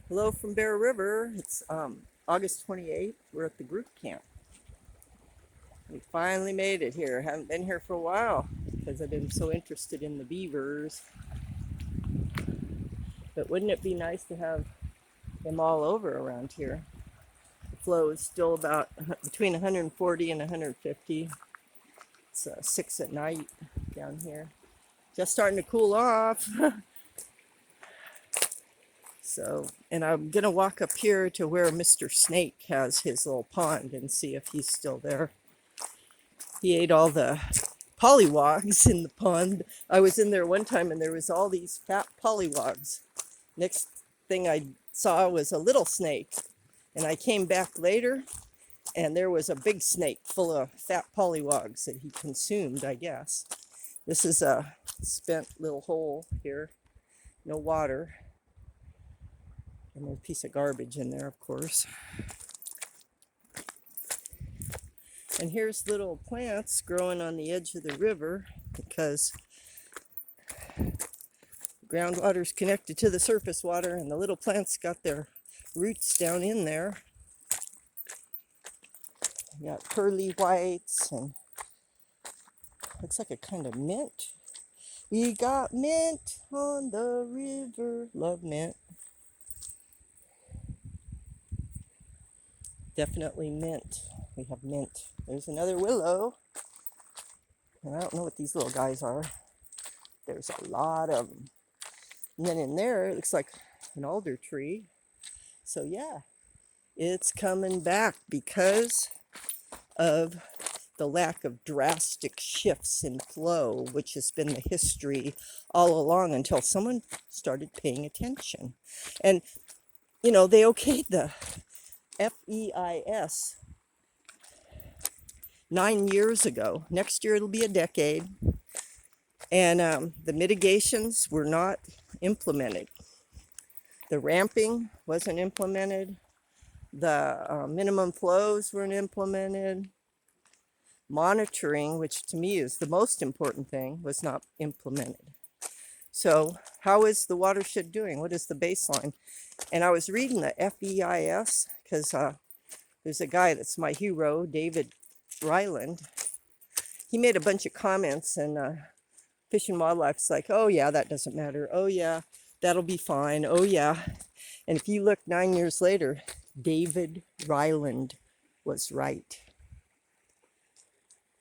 Hello from Bear River. It's August 28th. We're at the group camp. We finally made it here. Haven't been here for a while because I've been so interested in the beavers. But wouldn't it be nice to have them all over around here? The flow is still about between 140 and 150. It's 6 at night down here. Just starting to cool off. So, and I'm gonna walk up here to where Mr. Snake has his little pond and see if he's still there. He ate all the pollywogs in the pond. I was in there one time and there was all these fat pollywogs. Next thing I saw was a little snake. And I came back later and there was a big snake full of fat pollywogs that he consumed, I guess. This is a spent little hole here. No water. And there's a piece of garbage in there, of course. And here's little plants growing on the edge of the river because groundwater is connected to the surface water and the little plants got their roots down in there. We got pearly whites and looks like a kind of mint. We got mint on the river, love mint. Definitely mint. We have mint. There's another willow. And I don't know what these little guys are. There's a lot of them. And then in there, it looks like an alder tree. So yeah, it's coming back because of the lack of drastic shifts in flow, which has been the history all along until someone started paying attention. And, you know, they okayed the FEIS 9 years ago. Next year it'll be a decade. And the mitigations were not implemented. The ramping wasn't implemented. The minimum flows weren't implemented. Monitoring, which to me is the most important thing, was not implemented. So how is the watershed doing? What is the baseline? And I was reading the FEIS because there's a guy that's my hero, David Ryland. He made a bunch of comments and Fish and Wildlife's like, oh yeah, that doesn't matter. Oh yeah, that'll be fine. Oh yeah. And if you look 9 years later, David Ryland was right.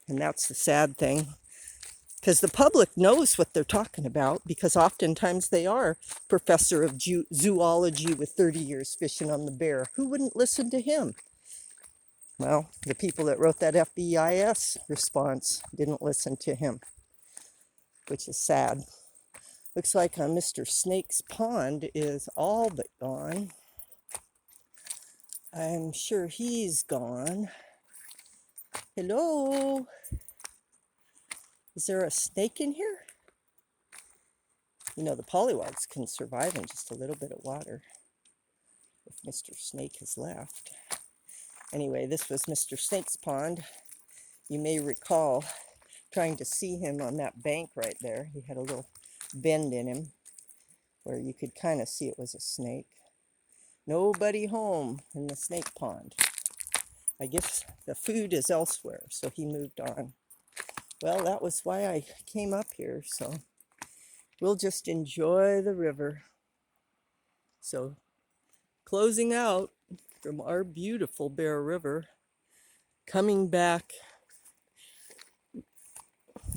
And that's the sad thing. Because the public knows what they're talking about because oftentimes they are professor of zoology with 30 years fishing on the Bear. Who wouldn't listen to him? Well, the people that wrote that FEIS response didn't listen to him, which is sad. Looks like Mr. Snake's pond is all but gone. I'm sure he's gone. Hello? Is there a snake in here? You know, the pollywogs can survive in just a little bit of water if Mr. Snake has left. Anyway, this was Mr. Snake's pond. You may recall trying to see him on that bank right there. He had a little bend in him where you could kind of see it was a snake. Nobody home in the snake pond. I guess the food is elsewhere, so he moved on. Well, that was why I came up here, so we'll just enjoy the river. So, closing out from our beautiful Bear River, coming back,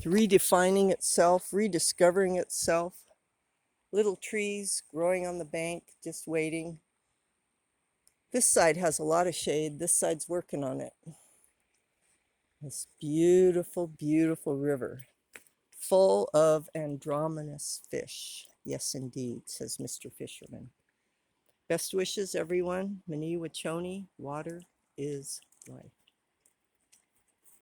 redefining itself, rediscovering itself. Little trees growing on the bank, just waiting. This side has a lot of shade. This side's working on it. This beautiful, beautiful river, full of androgynous fish. Yes, indeed, says Mr. Fisherman. Best wishes, everyone. Mani Wachoni, water is life.